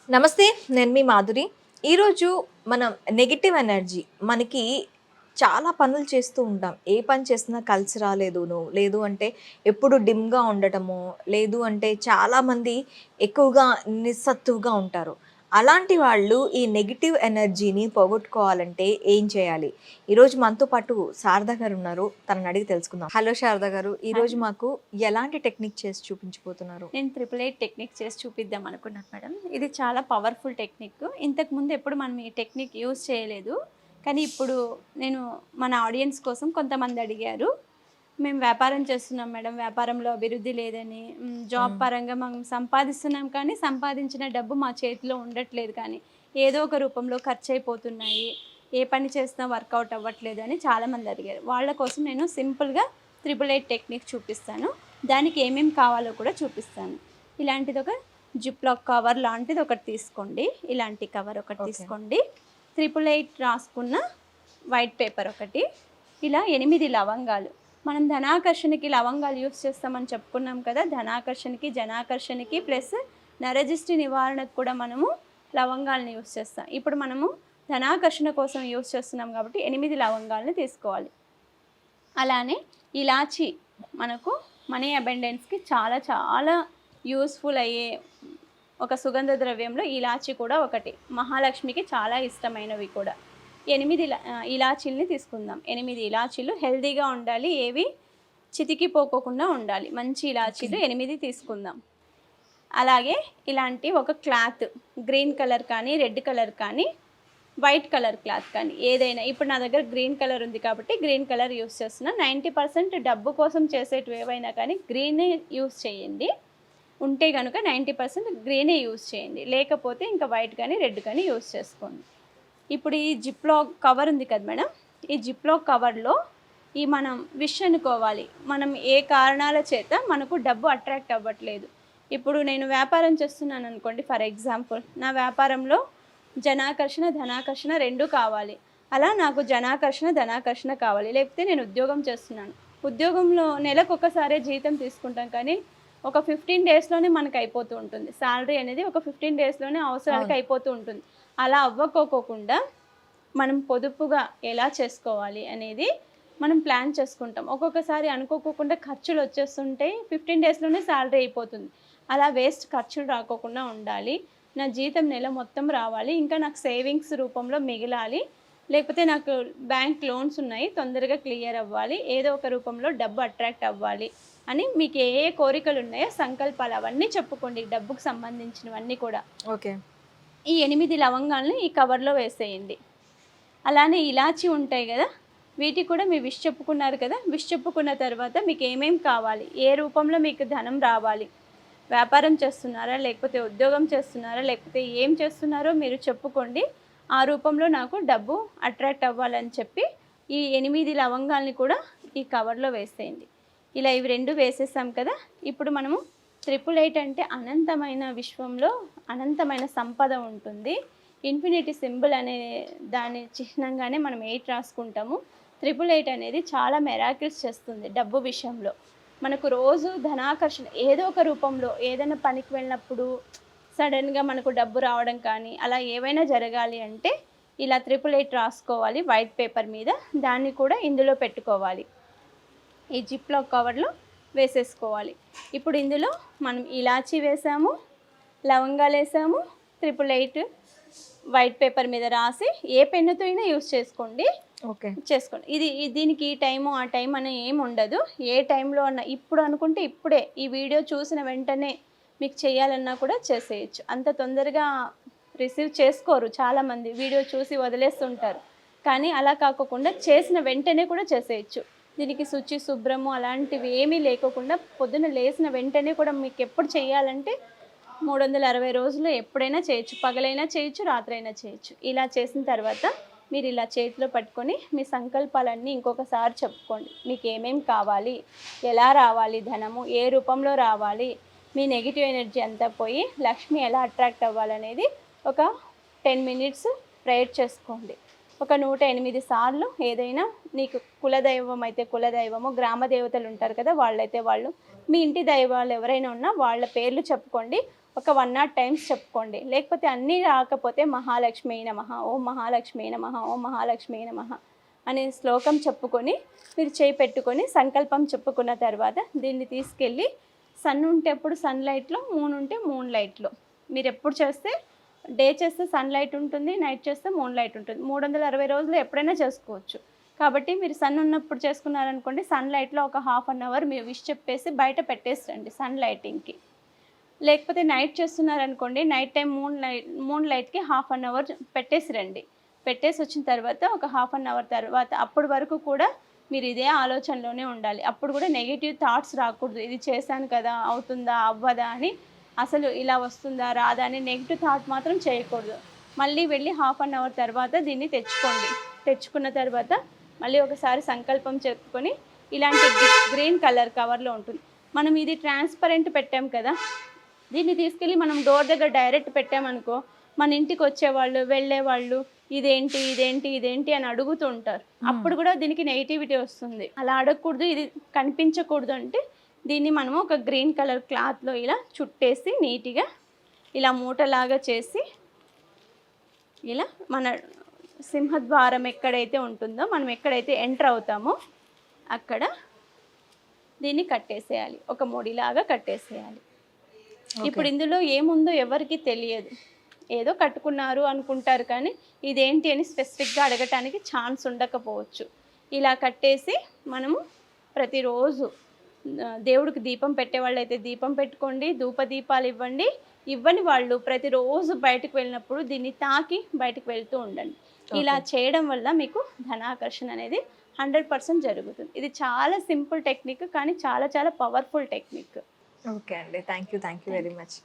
నమస్తే. నేను మీ మాధురి. ఈరోజు మనం నెగెటివ్ ఎనర్జీ మనకి చాలా పనులు చేస్తూ ఉంటాం. ఏ పని చేసినా కలిసి రాలేదునో, లేదు అంటే ఎప్పుడు డిమ్‌గా ఉండటమో, లేదు అంటే చాలామంది ఎక్కువగా నిస్సత్తువగా ఉంటారు. అలాంటి వాళ్ళు ఈ నెగెటివ్ ఎనర్జీని పోగొట్టుకోవాలంటే ఏం చేయాలి? ఈరోజు మనతో పాటు శారద గారున్నారు. తనని అడిగి తెలుసుకుందాం. హలో శారద గారు. హాయ్. ఈరోజు మాకు ఎలాంటి టెక్నిక్ చేసి చూపించబోతున్నారు? నేను 888 టెక్నిక్ చేసి చూపిద్దాం అనుకున్నాను మేడం. ఇది చాలా పవర్‌ఫుల్ టెక్నిక్. ఇంతకుముందు ఎప్పుడు మనం ఈ టెక్నిక్ యూజ్ చేయలేదు. కానీ ఇప్పుడు నేను మన ఆడియన్స్ కోసం కొంతమంది అడిగారు. మేము వ్యాపారం చేస్తున్నాం మేడం. వ్యాపారంలో అభివృద్ధి లేదని, జాబ్ హ్మ్. పరంగా మనం సంపాదిస్తున్నాం కానీ సంపాదించిన డబ్బు మా చేతిలో ఉండట్లేదు కానీ, ఏదో ఒక రూపంలో ఖర్చయిపోతున్నాయి. ఏ పని చేసినా వర్కౌట్ అవ్వట్లేదని చాలామంది అడిగారు. వాళ్ళ కోసం నేను సింపుల్‌గా 888 టెక్నిక్ చూపిస్తాను. దానికి ఏమేమి కావాలో కూడా చూపిస్తాను. ఇలాంటిది ఒక జిప్‌లాక్ కవర్ లాంటిది ఒకటి తీసుకోండి. ఇలాంటి కవర్ ఒకటి ఓకే. తీసుకోండి. 888 రాసుకున్న వైట్ పేపర్ ఒకటి. ఇలా 8 లవంగాలు. మనం ధనాకర్షణకి లవంగాలు యూజ్ చేస్తామని చెప్పుకున్నాం కదా! ధనాకర్షణకి, జనాకర్షణకి ప్లస్ నరదిష్టి నివారణకు కూడా మనము లవంగాలను యూజ్ చేస్తాం. ఇప్పుడు మనము ధనాకర్షణ కోసం యూజ్ చేస్తున్నాం కాబట్టి 8 లవంగాలను తీసుకోవాలి. అలానే ఇలాచి మనకు మనీ అబెండెన్స్‌కి చాలా చాలా యూజ్‌ఫుల్ అయ్యే ఒక సుగంధ ద్రవ్యంలో ఇలాచి కూడా ఒకటి. మహాలక్ష్మికి చాలా ఇష్టమైనవి కూడా. 8 ఇలాచీలని తీసుకుందాం. 8 ఇలాచీలు హెల్తీగా ఉండాలి. ఏవి చితికిపోకోకుండా ఉండాలి. మంచి ఓకే. ఇలాచీలు 8 తీసుకుందాం. అలాగే ఇలాంటి ఒక క్లాత్ గ్రీన్ కలర్ కానీ, రెడ్ కలర్ కానీ, వైట్ కలర్ క్లాత్ కానీ ఏదైనా. ఇప్పుడు నా దగ్గర గ్రీన్ కలర్ ఉంది కాబట్టి గ్రీన్ కలర్ యూస్ చేస్తున్నా. 90% డబ్బు కోసం చేసేటివి ఏవైనా కానీ గ్రీనే యూస్ చేయండి. ఉంటే గనుక 90% గ్రీనే యూస్ చేయండి. లేకపోతే ఇంకా వైట్ కానీ, రెడ్ కానీ యూస్ చేసుకోండి. ఇప్పుడు ఈ జిప్‌లాక్ కవర్ ఉంది కదా మేడం! ఈ జిప్‌లాక్ కవర్‌లో మనం విష్ అనుకోవాలి. మనం ఏ కారణాల చేత మనకు డబ్బు అట్రాక్ట్ అవ్వట్లేదు. ఇప్పుడు నేను వ్యాపారం చేస్తున్నాననుకోండి ఫర్ ఎగ్జాంపుల్. నా వ్యాపారంలో జనాకర్షణ, ధనాకర్షణ 2 కావాలి. అలా నాకు జనాకర్షణ, ధనాకర్షణ కావాలి. లేకపోతే నేను ఉద్యోగం చేస్తున్నాను. ఉద్యోగంలో నెలకొకసారే జీతం తీసుకుంటాం కానీ, ఒక 15 డేస్‌లోనే మనకు అయిపోతూ ఉంటుంది. సాలరీ అనేది ఒక 15 డేస్‌లోనే అవసరాలకి అవును. అయిపోతూ ఉంటుంది. అలా అవ్వకోకుండా మనం పొదుపుగా ఎలా చేసుకోవాలి అనేది మనం ప్లాన్ చేసుకుంటాం. ఒక్కొక్కసారి అనుకోకుండా ఖర్చులు వచ్చేస్తుంటాయి. 15 డేస్‌లోనే సాలరీ అయిపోతుంది. అలా వేస్ట్ ఖర్చులు రాకోకుండా ఉండాలి. నా జీతం నెల మొత్తం రావాలి. ఇంకా నాకు సేవింగ్స్ రూపంలో మిగిలాలి. లేకపోతే నాకు బ్యాంక్ లోన్స్ ఉన్నాయి. తొందరగా క్లియర్ అవ్వాలి. ఏదో ఒక రూపంలో డబ్బు అట్రాక్ట్ అవ్వాలి అని మీకు ఏ ఏ కోరికలు ఉన్నాయో సంకల్పాలు అవన్నీ చెప్పుకోండి. డబ్బుకు సంబంధించినవన్నీ కూడా. ఓకే. ఈ 8 లవంగాల్ని ఈ కవర్‌లో వేసేయండి. అలానే ఇలాచీ ఉంటాయి గదా! వీటికి కూడా మీ విష్ చెప్పుకున్నారు కదా! విష్ చెప్పుకున్న తర్వాత మీకేమేం కావాలి? ఏ రూపంలో మీకు ధనం రావాలి? వ్యాపారం చేస్తున్నారా? లేకపోతే ఉద్యోగం చేస్తున్నారా? లేకపోతే ఏం చేస్తున్నారో మీరు చెప్పుకోండి. ఆ రూపంలో నాకు డబ్బు అట్రాక్ట్ అవ్వాలని చెప్పి ఈ 8 లవంగాల్ని కూడా ఈ కవర్‌లో వేసేయండి. ఇలా ఇవి 2 వేసేసాం కదా! ఇప్పుడు మనము 888 అంటే అనంతమైన విశ్వంలో అనంతమైన సంపద ఉంటుంది. ఇన్ఫినిటీ సింబల్ అనే దాని చిహ్నంగానే మనం 8 రాసుకుంటాము. 888 అనేది చాలా మిరాకిల్స్ చేస్తుంది డబ్బు విషయంలో. మనకు రోజు ధనాకర్షణ ఏదో ఒక రూపంలో ఏదైనా పనికి వెళ్ళినప్పుడు సడన్‌గా మనకు డబ్బు రావడం కానీ, అలా ఏవైనా జరగాలి అంటే ఇలా 888 రాసుకోవాలి వైట్ పేపర్ మీద. దాన్ని కూడా ఇందులో పెట్టుకోవాలి. ఈ జిప్‌లాక్ కవర్‌లో వేసేసుకోవాలి. ఇప్పుడు ఇందులో మనం ఇలాచీ వేసాము, లవంగాలేసాము, 888 వైట్ పేపర్ మీద రాసి ఏ పెన్నుతో అయినా యూజ్ చేసుకోండి. ఓకే. దీనికి ఈ టైము, ఆ టైం అని ఏమి ఉండదు. ఏ టైంలో అన్నా ఇప్పుడు అనుకుంటే ఇప్పుడే ఈ వీడియో చూసిన వెంటనే మీకు చేయాలన్నా కూడా చేసేయొచ్చు. అంత తొందరగా రిసీవ్ చేసుకోరు చాలామంది. వీడియో చూసి వదిలేస్తుంటారు. కానీ అలా కాకోకుండా చేసిన వెంటనే కూడా చేసేయొచ్చు. దీనికి శుచి, శుభ్రము అలాంటివి ఏమీ లేకోకుండా పొద్దున లేసిన వెంటనే కూడా మీకెప్పుడు చేయాలంటే 360 రోజులు ఎప్పుడైనా చేయొచ్చు. పగలైనా చేయొచ్చు, రాత్రైనా చేయొచ్చు. ఇలా చేసిన తర్వాత మీరు ఇలా చేతిలో పట్టుకొని మీ సంకల్పాలన్నీ ఇంకొకసారి చెప్పుకోండి. మీకేమేం కావాలి? ఎలా రావాలి ధనము? ఏ రూపంలో రావాలి? మీ నెగెటివ్ ఎనర్జీ అంతా పోయి లక్ష్మి ఎలా అట్రాక్ట్ అవ్వాలనేది ఒక 10 మినిట్స్ ప్రేయర్ చేసుకోండి. ఒక 108 సార్లు ఏదైనా నీకు కులదైవం అయితే కులదైవము, గ్రామ దేవతలు ఉంటారు కదా! వాళ్ళైతే వాళ్ళు, మీ ఇంటి దైవాలు ఎవరైనా ఉన్నా వాళ్ళ పేర్లు చెప్పుకోండి. ఒక 100 టైమ్స్ చెప్పుకోండి. లేకపోతే అన్నీ రాకపోతే మహాలక్ష్మీ నమః, ఓం మహాలక్ష్మీ నమః, ఓం మహాలక్ష్మీ నమః అనే శ్లోకం చెప్పుకొని మీరు చేయి పెట్టుకొని సంకల్పం చెప్పుకున్న తర్వాత దీన్ని తీసుకెళ్ళి సన్ ఉంటే ఎప్పుడు సన్లైట్లో, మూన్ ఉంటే మూన్ లైట్లో, మీరు ఎప్పుడు చేస్తే డే చేస్తే సన్లైట్ ఉంటుంది, నైట్ చేస్తే మూన్ లైట్ ఉంటుంది. 360 రోజులు ఎప్పుడైనా చేసుకోవచ్చు. కాబట్టి మీరు సన్ ఉన్నప్పుడు చేసుకున్నారనుకోండి, సన్లైట్లో ఒక హాఫ్ అన్ అవర్ మీరు విష్ చెప్పేసి బయట పెట్టేసి రండి సన్ లైటింగ్కి. లేకపోతే నైట్ చేస్తున్నారనుకోండి, నైట్ టైం మూన్ లైట్కి హాఫ్ అన్ అవర్ పెట్టేసి రండి. పెట్టేసి వచ్చిన తర్వాత ఒక హాఫ్ అన్ అవర్ తర్వాత అప్పటి వరకు కూడా మీరు ఇదే ఆలోచనలోనే ఉండాలి. అప్పుడు కూడా నెగిటివ్ థాట్స్ రాకూడదు. ఇది చేశాను కదా, అవుతుందా అవ్వదా అని, అసలు ఇలా వస్తుందా రాదా అని నెగిటివ్ థాట్ మాత్రం చేయకూడదు. మళ్ళీ వెళ్ళి హాఫ్ అన్ అవర్ తర్వాత దీన్ని తెచ్చుకోండి. తెచ్చుకున్న తర్వాత మళ్ళీ ఒకసారి సంకల్పం చెప్పుకొని ఇలాంటి గ్రీన్ కలర్ కవర్లో ఉంటుంది. మనం ఇది ట్రాన్స్పరెంట్ పెట్టాం కదా, దీన్ని తీసుకెళ్ళి మనం డోర్ దగ్గర డైరెక్ట్ పెట్టామనుకో, మన ఇంటికి వచ్చేవాళ్ళు వెళ్ళేవాళ్ళు ఇదేంటి ఇదేంటి ఇదేంటి అని అడుగుతూ ఉంటారు. అప్పుడు కూడా దీనికి నెగిటివిటీ వస్తుంది. అలా అడగకూడదు, ఇది కనిపించకూడదు అంటే దీన్ని మనము ఒక గ్రీన్ కలర్ క్లాత్లో ఇలా చుట్టేసి నీట్గా ఇలా మూటలాగా చేసి ఇలా మన సింహద్వారం ఎక్కడైతే ఉంటుందో, మనం ఎక్కడైతే ఎంటర్ అవుతామో అక్కడ దీన్ని కట్టేసేయాలి. ఒక ముడిలాగా కట్టేసేయాలి. ఇప్పుడు ఇందులో ఏముందో ఎవరికి తెలియదు. ఏదో కట్టుకున్నారు అనుకుంటారు, కానీ ఇదేంటి అని స్పెసిఫిక్గా అడగటానికి ఛాన్స్ ఉండకపోవచ్చు. ఇలా కట్టేసి మనము ప్రతిరోజు దేవుడికి దీపం పెట్టేవాళ్ళు అయితే దీపం పెట్టుకోండి, ధూపదీపాలు ఇవ్వని వాళ్ళు ప్రతిరోజు బయటకు వెళ్ళినప్పుడు దీన్ని తాకి బయటకు వెళ్తూ ఉండండి. ఇలా చేయడం వల్ల మీకు ధనాకర్షణ అనేది 100% జరుగుతుంది. ఇది చాలా సింపుల్ టెక్నిక్, కానీ చాలా చాలా పవర్ఫుల్ టెక్నిక్. ఓకే అండి, థ్యాంక్ యూ వెరీ మచ్.